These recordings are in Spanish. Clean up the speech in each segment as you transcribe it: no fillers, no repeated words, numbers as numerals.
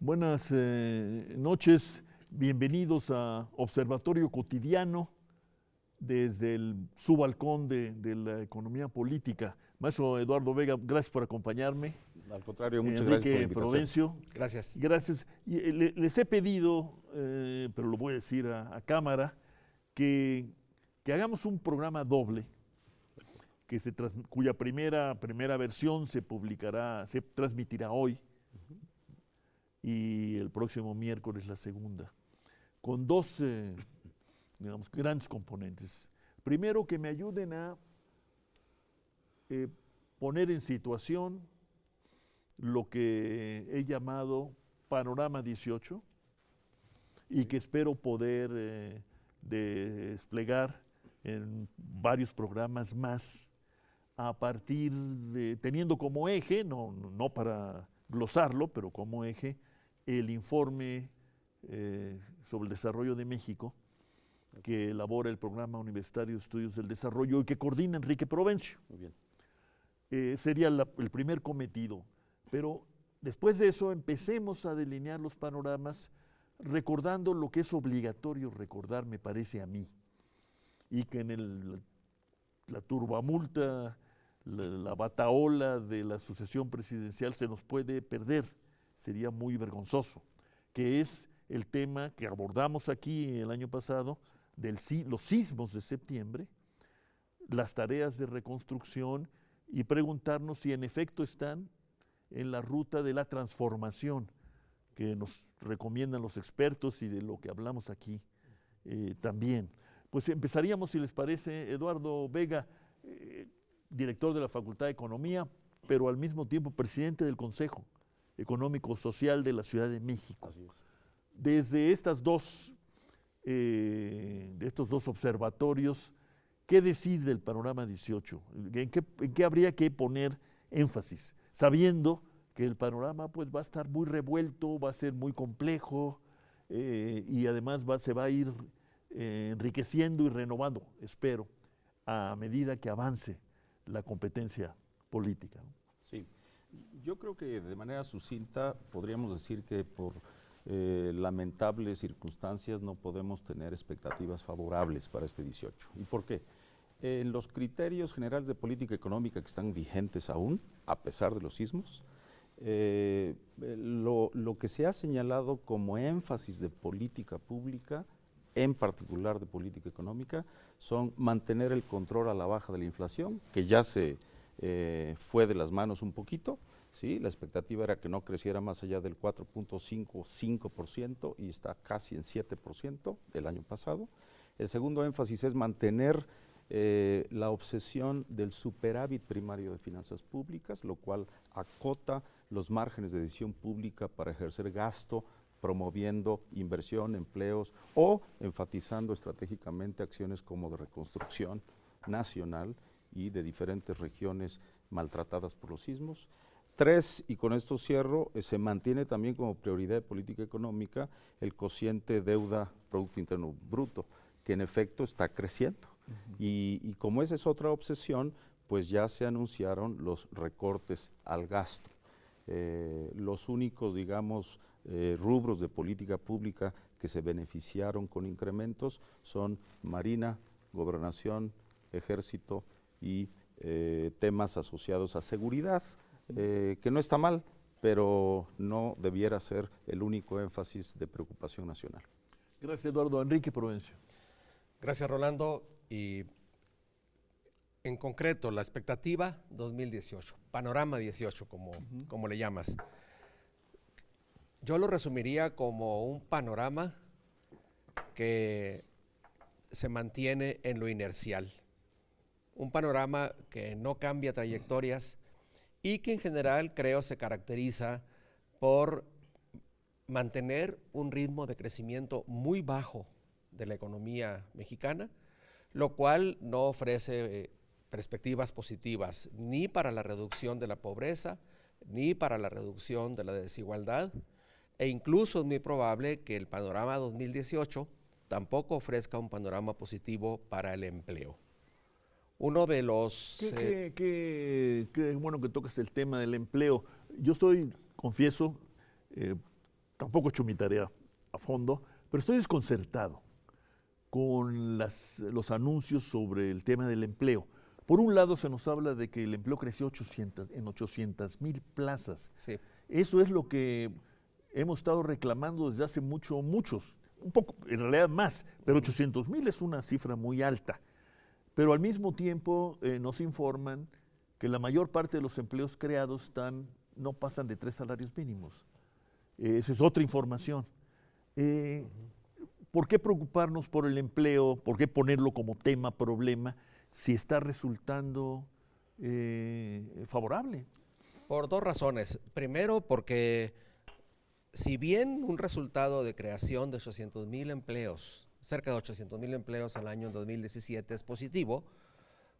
Buenas noches, bienvenidos a Observatorio Cotidiano desde su balcón de la economía política. Maestro Eduardo Vega, gracias por acompañarme. Al contrario, muchas gracias por la Enrique invitación. Provencio. Gracias. Gracias. Y, les he pedido, pero lo voy a decir a cámara, que hagamos un programa doble, cuya primera versión se transmitirá hoy y el próximo miércoles la segunda, con dos digamos, grandes componentes. Primero, que me ayuden a poner en situación lo que he llamado Panorama 18 y que espero poder desplegar en varios programas más a partir de, teniendo como eje, no para glosarlo, pero como eje, el informe sobre el desarrollo de México que elabora el Programa Universitario de Estudios del Desarrollo y que coordina Enrique Provencio. Muy bien. Sería el primer cometido. Pero después de eso empecemos a delinear los panoramas recordando lo que es obligatorio recordar, me parece a mí, y que en la turbamulta, la batahola de la sucesión presidencial se nos puede perder, sería muy vergonzoso, que es el tema que abordamos aquí el año pasado, los sismos de septiembre, las tareas de reconstrucción y preguntarnos si en efecto están en la ruta de la transformación que nos recomiendan los expertos y de lo que hablamos aquí también. Pues empezaríamos, si les parece, Eduardo Vega, director de la Facultad de Economía, pero al mismo tiempo presidente del Consejo Económico Social de la Ciudad de México. Así es. Desde estos dos observatorios, ¿qué decir del Panorama 18? ¿En qué habría que poner énfasis? Sabiendo que el panorama pues, va a estar muy revuelto, va a ser muy complejo y además se va a ir enriqueciendo y renovando, espero, a medida que avance la competencia política. Sí, yo creo que de manera sucinta podríamos decir que por lamentables circunstancias no podemos tener expectativas favorables para este 18. ¿Y por qué? En los criterios generales de política económica que están vigentes aún, a pesar de los sismos, lo que se ha señalado como énfasis de política pública, en particular de política económica, son mantener el control a la baja de la inflación, que ya se fue de las manos un poquito, ¿sí? La expectativa era que no creciera más allá del 4.5% y está casi en 7% el año pasado. El segundo énfasis es mantener la obsesión del superávit primario de finanzas públicas, lo cual acota los márgenes de decisión pública para ejercer gasto, promoviendo inversión, empleos o enfatizando estratégicamente acciones como de reconstrucción nacional y de diferentes regiones maltratadas por los sismos. 3, y con esto cierro, se mantiene también como prioridad de política económica el cociente deuda-Producto Interno Bruto, que en efecto está creciendo. Y como esa es otra obsesión, pues ya se anunciaron los recortes al gasto. Los únicos, digamos, rubros de política pública que se beneficiaron con incrementos son Marina, Gobernación, Ejército y temas asociados a seguridad, que no está mal, pero no debiera ser el único énfasis de preocupación nacional. Gracias, Eduardo. Enrique Provencio. Gracias, Rolando. Y en concreto, la expectativa 2018, panorama 18, como le llamas. Yo lo resumiría como un panorama que se mantiene en lo inercial. Un panorama que no cambia trayectorias y que en general creo se caracteriza por mantener un ritmo de crecimiento muy bajo de la economía mexicana, lo cual no ofrece perspectivas positivas ni para la reducción de la pobreza, ni para la reducción de la desigualdad, e incluso es muy probable que el panorama 2018 tampoco ofrezca un panorama positivo para el empleo. Uno de los... Qué bueno que tocas el tema del empleo. Yo confieso, tampoco he hecho mi tarea a fondo, pero estoy desconcertado con los anuncios sobre el tema del empleo. Por un lado se nos habla de que el empleo creció en 800,000 plazas. Sí. Eso es lo que hemos estado reclamando desde hace muchos, un poco, en realidad más, pero 800,000 es una cifra muy alta. Pero al mismo tiempo nos informan que la mayor parte de los empleos creados no pasan de 3 salarios mínimos. Esa es otra información. ¿Por qué preocuparnos por el empleo? ¿Por qué ponerlo como tema, problema, si está resultando favorable? Por dos razones. Primero, porque si bien un resultado de creación de 800,000 empleos, cerca de 800,000 empleos al año 2017 es positivo,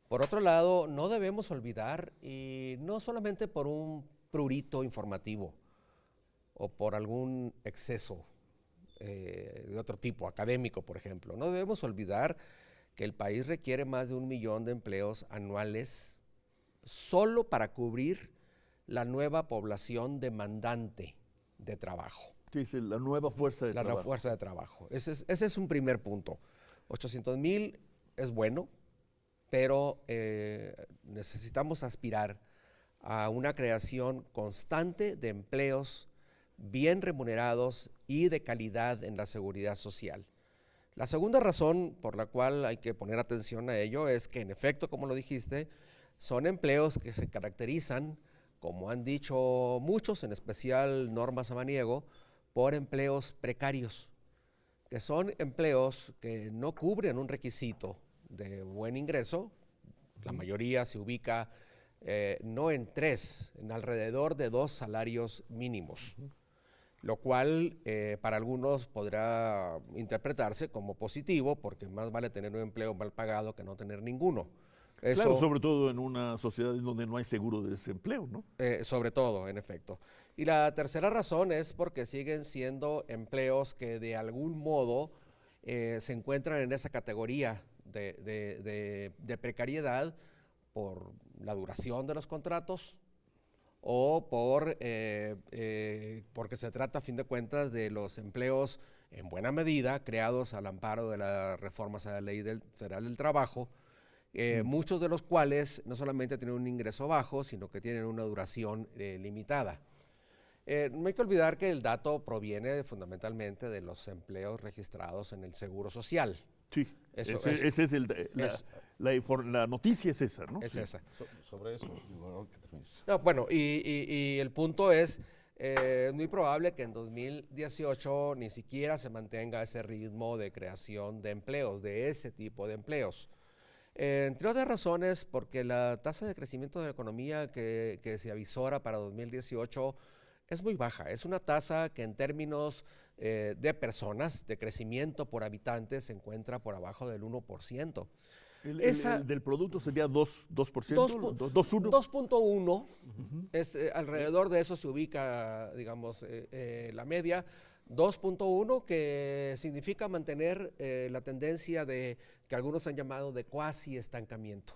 por otro lado, no debemos olvidar, y no solamente por un prurito informativo o por algún exceso de otro tipo, académico, por ejemplo, no debemos olvidar que el país requiere más de 1 millón de empleos anuales solo para cubrir la nueva población demandante de trabajo. Sí, es la nueva fuerza de trabajo. La fuerza de trabajo. Ese es un primer punto. 800,000 es bueno, pero necesitamos aspirar a una creación constante de empleos bien remunerados y de calidad en la seguridad social. La segunda razón por la cual hay que poner atención a ello es que, en efecto, como lo dijiste, son empleos que se caracterizan, como han dicho muchos, en especial Norma Samaniego, por empleos precarios, que son empleos que no cubren un requisito de buen ingreso. La mayoría se ubica no en 3, en alrededor de 2 salarios mínimos, lo cual para algunos podrá interpretarse como positivo, porque más vale tener un empleo mal pagado que no tener ninguno. Eso, claro, sobre todo en una sociedad en donde no hay seguro de desempleo, ¿no? Sobre todo, en efecto. Y la tercera razón es porque siguen siendo empleos que de algún modo se encuentran en esa categoría de precariedad por la duración de los contratos o porque se trata, a fin de cuentas, de los empleos en buena medida creados al amparo de las reformas a la Ley Federal del Trabajo, muchos de los cuales no solamente tienen un ingreso bajo, sino que tienen una duración limitada. No hay que olvidar que el dato proviene fundamentalmente de los empleos registrados en el Seguro Social. Sí, la noticia es esa, ¿no? Es sí. esa. Sobre eso, que termines. No, bueno, y el punto es muy probable que en 2018 ni siquiera se mantenga ese ritmo de creación de empleos, de ese tipo de empleos. Entre otras razones, porque la tasa de crecimiento de la economía que se avisora para 2018 es muy baja. Es una tasa que en términos de personas, de crecimiento por habitante, se encuentra por abajo del 1%. El del producto sería 2%, 2.1, es, alrededor de eso se ubica, digamos, la media. 2.1, que significa mantener la tendencia de que algunos han llamado de cuasi estancamiento,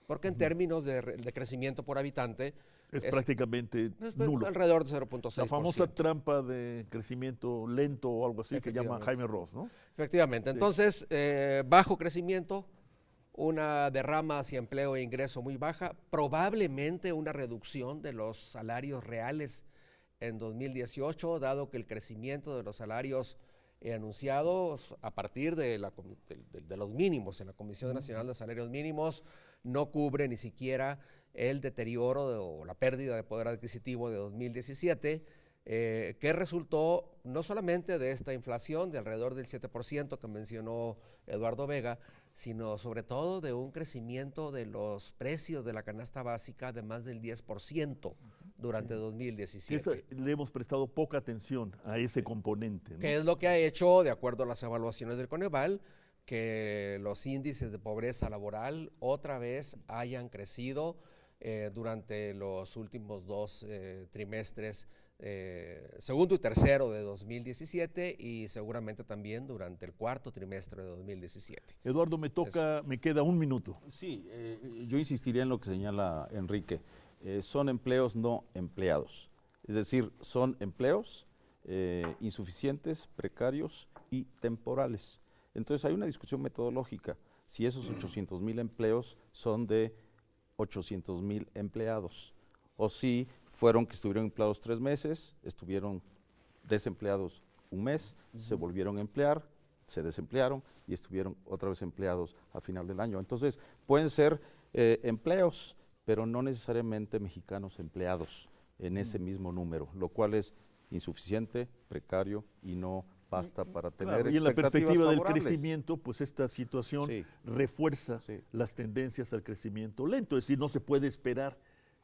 porque en términos de crecimiento por habitante es prácticamente nulo. Alrededor de 0.6%. La famosa trampa de crecimiento lento o algo así que llama Jaime Ross, ¿no? Efectivamente. Entonces, bajo crecimiento, una derrama hacia empleo e ingreso muy baja, probablemente una reducción de los salarios reales en 2018, dado que el crecimiento de los salarios anunciados a partir de los mínimos en la Comisión Nacional de Salarios Mínimos no cubre ni siquiera el deterioro o la pérdida de poder adquisitivo de 2017, que resultó no solamente de esta inflación de alrededor del 7% que mencionó Eduardo Vega, sino sobre todo de un crecimiento de los precios de la canasta básica de más del 10% durante 2017. Le hemos prestado poca atención a ese componente, ¿no? Que es lo que ha hecho, de acuerdo a las evaluaciones del Coneval, que los índices de pobreza laboral otra vez hayan crecido durante los últimos 2 trimestres, segundo y tercero de 2017 y seguramente también durante el 4º trimestre de 2017. Eduardo, me queda 1 minuto. Sí, yo insistiría en lo que señala Enrique. Son empleos no empleados. Es decir, son empleos insuficientes, precarios y temporales. Entonces hay una discusión metodológica, si esos 800,000 empleos son de 800,000 empleados, o si fueron que estuvieron empleados 3 meses, estuvieron desempleados un mes, se volvieron a emplear, se desemplearon y estuvieron otra vez empleados a final del año. Entonces pueden ser empleos, pero no necesariamente mexicanos empleados en ese mismo número, lo cual es insuficiente, precario y no basta para tener Claro, y en la perspectiva del favorables. crecimiento, pues esta situación Sí. refuerza Sí. las tendencias al crecimiento lento. Es decir, no se puede esperar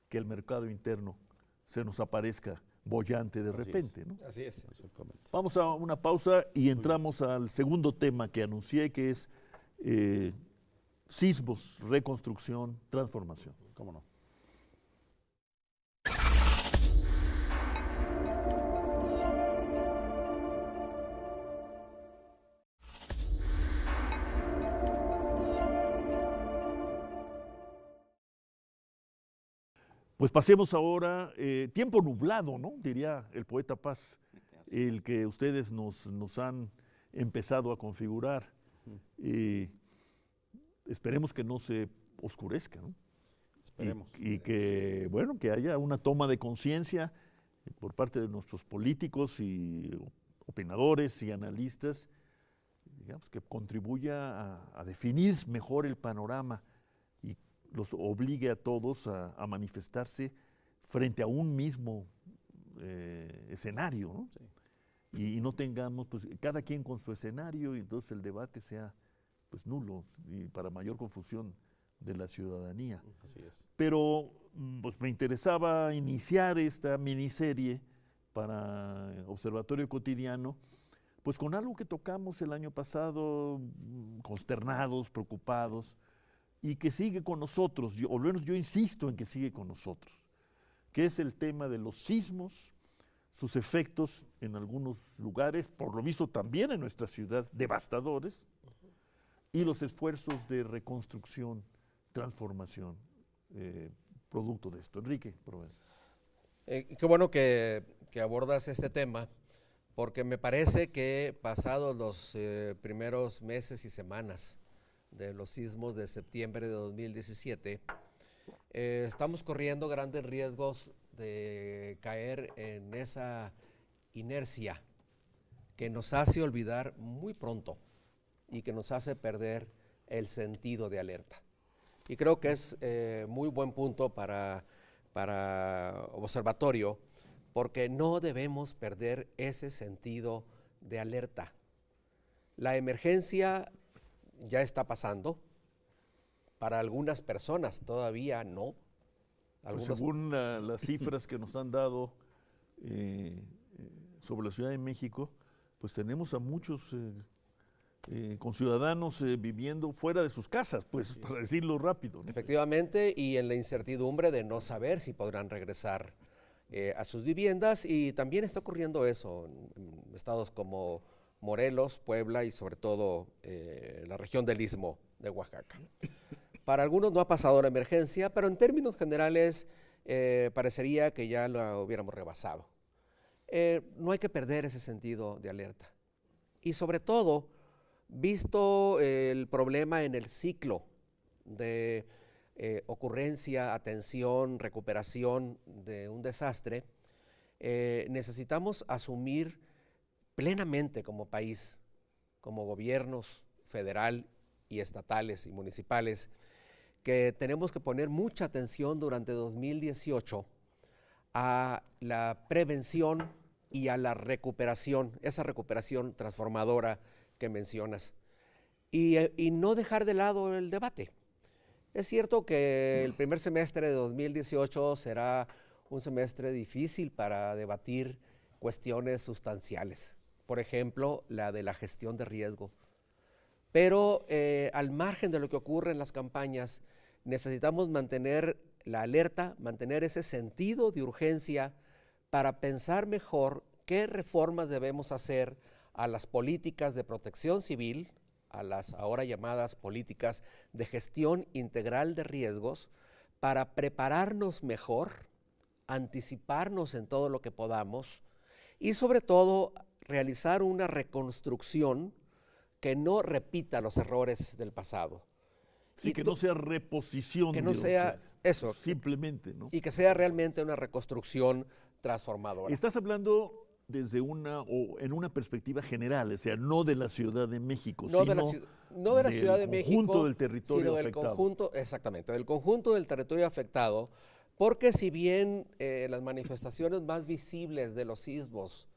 que el mercado interno se nos aparezca boyante de Así es. repente, ¿no? Así es. Exactamente. Vamos a una pausa y entramos al segundo tema que anuncié, que es sismos, reconstrucción, transformación. ¿Cómo no? Pues pasemos ahora, tiempo nublado, ¿no? Diría el poeta Paz, el que ustedes nos han empezado a configurar. Esperemos que no se oscurezca, ¿no? Esperemos. Y que, bueno, que haya una toma de conciencia por parte de nuestros políticos y opinadores y analistas, digamos, que contribuya a definir mejor el panorama y los obligue a todos a manifestarse frente a un mismo escenario, ¿no? Sí. Y no tengamos, pues, cada quien con su escenario y entonces el debate sea, pues, nulo y para mayor confusión de la ciudadanía. Así es. Pero pues, me interesaba iniciar esta miniserie para Observatorio Cotidiano, pues con algo que tocamos el año pasado, consternados, preocupados, y que sigue con nosotros, o al menos yo insisto en que sigue con nosotros, que es el tema de los sismos, sus efectos en algunos lugares, por lo visto también en nuestra ciudad, devastadores, y los esfuerzos de reconstrucción, transformación, producto de esto. Enrique Provenza. Qué bueno que abordas este tema, porque me parece que pasados los primeros meses y semanas de los sismos de septiembre de 2017, estamos corriendo grandes riesgos de caer en esa inercia que nos hace olvidar muy pronto y que nos hace perder el sentido de alerta. Y creo que es muy buen punto para observatorio, porque no debemos perder ese sentido de alerta. La emergencia ya está pasando, para algunas personas todavía no. Pues según las cifras que nos han dado sobre la Ciudad de México, pues tenemos a muchos conciudadanos viviendo fuera de sus casas, pues para decirlo rápido, ¿no? Efectivamente, y en la incertidumbre de no saber si podrán regresar a sus viviendas, y también está ocurriendo eso en estados como Morelos, Puebla y sobre todo la región del Istmo de Oaxaca. Para algunos no ha pasado la emergencia, pero en términos generales parecería que ya lo hubiéramos rebasado. No hay que perder ese sentido de alerta. Y sobre todo, visto el problema en el ciclo de ocurrencia, atención, recuperación de un desastre, necesitamos asumir plenamente como país, como gobiernos federal y estatales y municipales, que tenemos que poner mucha atención durante 2018 a la prevención y a la recuperación, esa recuperación transformadora que mencionas, y no dejar de lado el debate. Es cierto que el primer semestre de 2018 será un semestre difícil para debatir cuestiones sustanciales, por ejemplo, la de la gestión de riesgo. Pero al margen de lo que ocurre en las campañas, necesitamos mantener la alerta, mantener ese sentido de urgencia para pensar mejor qué reformas debemos hacer a las políticas de protección civil, a las ahora llamadas políticas de gestión integral de riesgos, para prepararnos mejor, anticiparnos en todo lo que podamos y sobre todo realizar una reconstrucción que no repita los errores del pasado. Sí, Y que to- no sea reposición que no de los sea errores, eso, simplemente, ¿no? y que sea realmente una reconstrucción transformadora. Estás hablando desde en una perspectiva general, o sea, no de la Ciudad de México, No de la, sino no de la Ciudad de del conjunto México, del territorio sino del afectado. conjunto, exactamente, del conjunto del territorio afectado, porque si bien las manifestaciones más visibles de los sismos,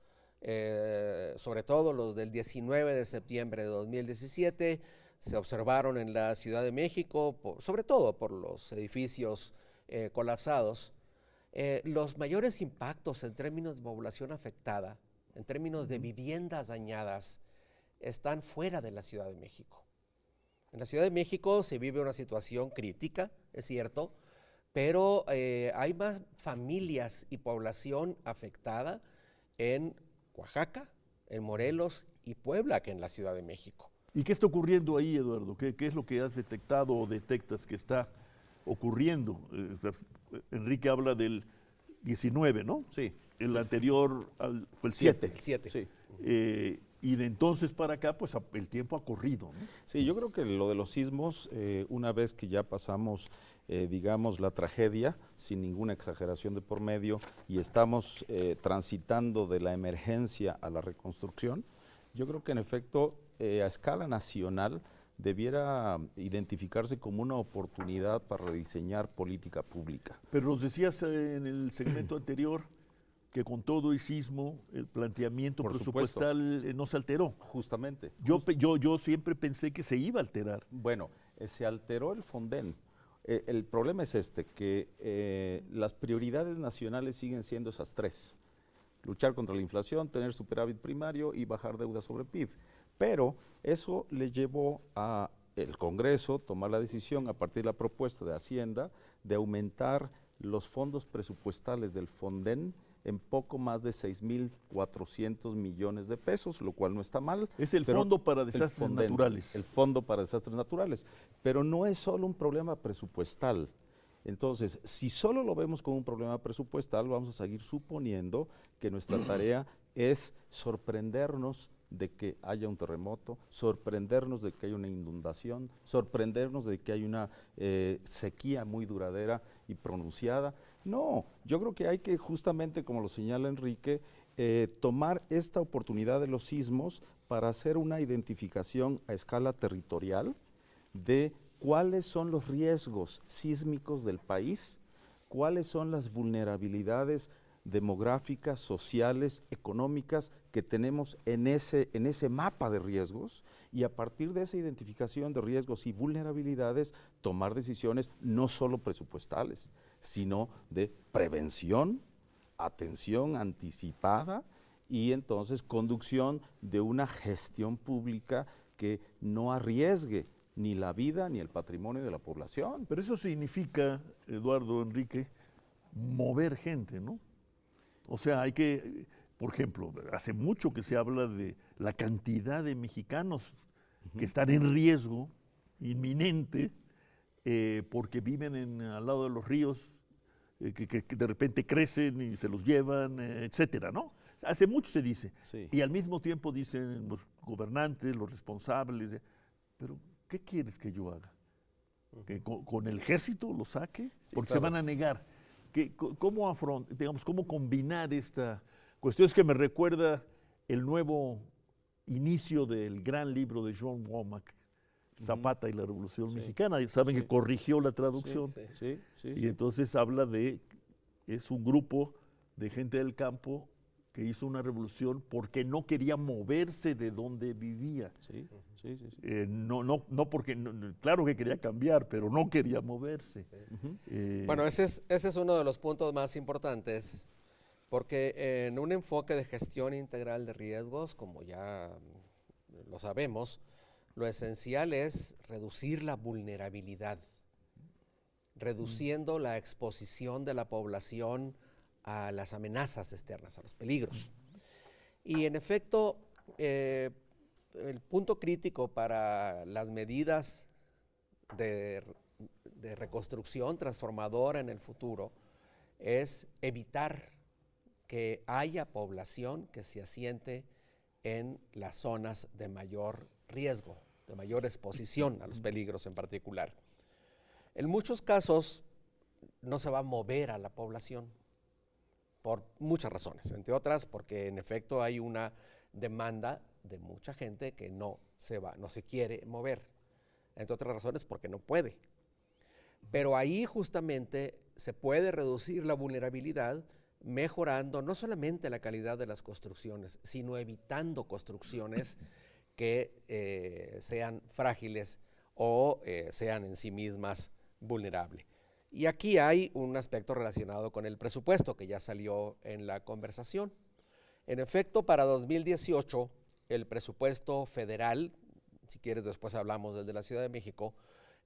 sobre todo los del 19 de septiembre de 2017, se observaron en la Ciudad de México, sobre todo por los edificios colapsados. Los mayores impactos en términos de población afectada, en términos de viviendas dañadas, están fuera de la Ciudad de México. En la Ciudad de México se vive una situación crítica, es cierto, pero hay más familias y población afectada en Oaxaca, en Morelos y Puebla que en la Ciudad de México. ¿Y qué está ocurriendo ahí, Eduardo? ¿Qué es lo que has detectado o detectas que está ocurriendo? Enrique habla del 19, ¿no? Sí. El anterior fue el 7. El 7. Sí. Y de entonces para acá, pues el tiempo ha corrido, ¿no? Sí, yo creo que lo de los sismos, una vez que ya pasamos, digamos, la tragedia, sin ninguna exageración de por medio, y estamos transitando de la emergencia a la reconstrucción, yo creo que en efecto, a escala nacional, debiera identificarse como una oportunidad para rediseñar política pública. Pero nos decías en el segmento anterior que con todo y sismo el planteamiento Por presupuestal no se alteró. Justamente. Yo siempre pensé que se iba a alterar. Bueno, se alteró el Fonden. El problema es que las prioridades nacionales siguen siendo esas tres: luchar contra la inflación, tener superávit primario y bajar deuda sobre PIB. Pero eso le llevó a el Congreso tomar la decisión, a partir de la propuesta de Hacienda, de aumentar los fondos presupuestales del Fonden en poco más de 6,400 millones de pesos, lo cual no está mal. Es el Fondo para Desastres Naturales. El Fondo para Desastres Naturales. Pero no es solo un problema presupuestal. Entonces, si solo lo vemos como un problema presupuestal, vamos a seguir suponiendo que nuestra tarea es sorprendernos de que haya un terremoto, sorprendernos de que haya una inundación, sorprendernos de que hay una sequía muy duradera y pronunciada. No, yo creo que hay que, justamente como lo señala Enrique, tomar esta oportunidad de los sismos para hacer una identificación a escala territorial de cuáles son los riesgos sísmicos del país, cuáles son las vulnerabilidades demográficas, sociales, económicas que tenemos en ese mapa de riesgos, y a partir de esa identificación de riesgos y vulnerabilidades tomar decisiones no solo presupuestales, sino de prevención, atención anticipada y entonces conducción de una gestión pública que no arriesgue ni la vida ni el patrimonio de la población. Pero eso significa, Eduardo, Enrique, mover gente, ¿no? O sea, hay que, por ejemplo, hace mucho que se habla de la cantidad de mexicanos que están en riesgo inminente porque viven al lado de los ríos que de repente crecen y se los llevan, etcétera, ¿no? Hace mucho se dice. Sí. Y al mismo tiempo dicen los gobernantes, los responsables, pero ¿qué quieres que yo haga? ¿Que con el ejército lo saque? Sí, Porque claro. se van a negar. ¿Cómo combinar esta cuestión? Es que me recuerda el nuevo inicio del gran libro de John Womack, Zapata y la Revolución Mexicana. Y saben que corrigió la traducción. Sí. Y entonces habla es un grupo de gente del campo que hizo una revolución porque no quería moverse de donde vivía. Sí. No porque, claro que quería cambiar, pero no quería moverse. Bueno, ese es uno de los puntos más importantes, porque en un enfoque de gestión integral de riesgos, como ya lo sabemos, lo esencial es reducir la vulnerabilidad, reduciendo la exposición de la población a las amenazas externas, a los peligros. Y en efecto, el punto crítico para las medidas de reconstrucción transformadora en el futuro es evitar que haya población que se asiente en las zonas de mayor riesgo, de mayor exposición a los peligros en particular. En muchos casos no se va a mover a la población por muchas razones, entre otras porque en efecto hay una demanda de mucha gente que no se quiere mover, entre otras razones porque no puede. Pero ahí justamente se puede reducir la vulnerabilidad mejorando no solamente la calidad de las construcciones, sino evitando construcciones que sean frágiles o sean en sí mismas vulnerables. Y aquí hay un aspecto relacionado con el presupuesto que ya salió en la conversación. En efecto, para 2018, el presupuesto federal, si quieres después hablamos del de la Ciudad de México,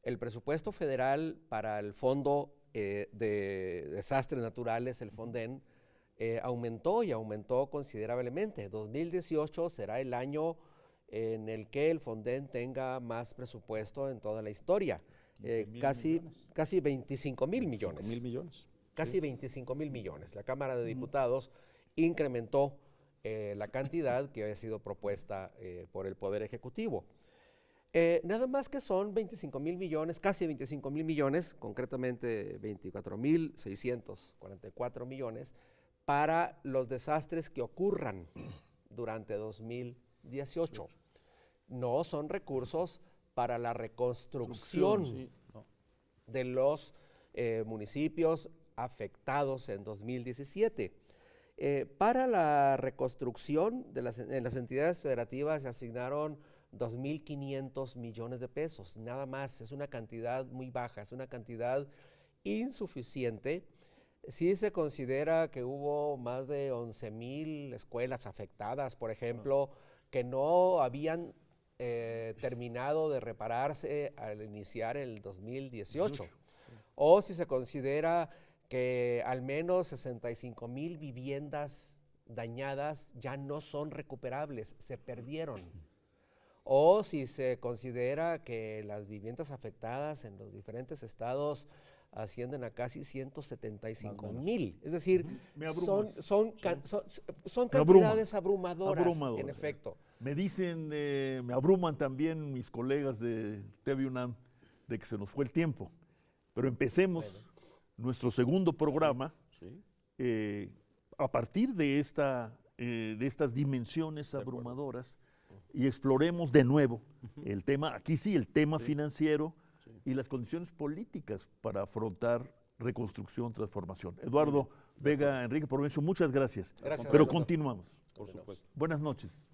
el presupuesto federal para el Fondo de Desastres Naturales, el FONDEN, aumentó y aumentó considerablemente. 2018 será el año en el que el FONDEN tenga más presupuesto en toda la historia. Casi 25 mil millones. Casi 25 mil millones. La Cámara de Diputados incrementó la cantidad que había sido propuesta por el Poder Ejecutivo. Nada más que son 25 mil millones, casi 25 mil millones, concretamente 24.644 millones, para los desastres que ocurran durante 2018. No son recursos para la reconstrucción de los municipios afectados en 2017. Para la reconstrucción en las entidades federativas se asignaron 2.500 millones de pesos, nada más. Es una cantidad muy baja, es una cantidad insuficiente. Sí se considera que hubo más de 11,000 escuelas afectadas, por ejemplo, que no habían terminado de repararse al iniciar el 2018. O si se considera que al menos 65,000 viviendas dañadas ya no son recuperables, se perdieron. O si se considera que las viviendas afectadas en los diferentes estados ascienden a casi 175,000. Es decir, son cantidades abrumadoras, en efecto. Me dicen, me abruman también mis colegas de TV UNAM de que se nos fue el tiempo. Pero empecemos nuestro segundo programa a partir de estas dimensiones abrumadoras y exploremos de nuevo el tema, aquí sí, el tema financiero y las condiciones políticas para afrontar reconstrucción, transformación. Eduardo Vega, Enrique Provencio, muchas gracias. Gracias. Pero continuamos. Por supuesto. Buenas noches.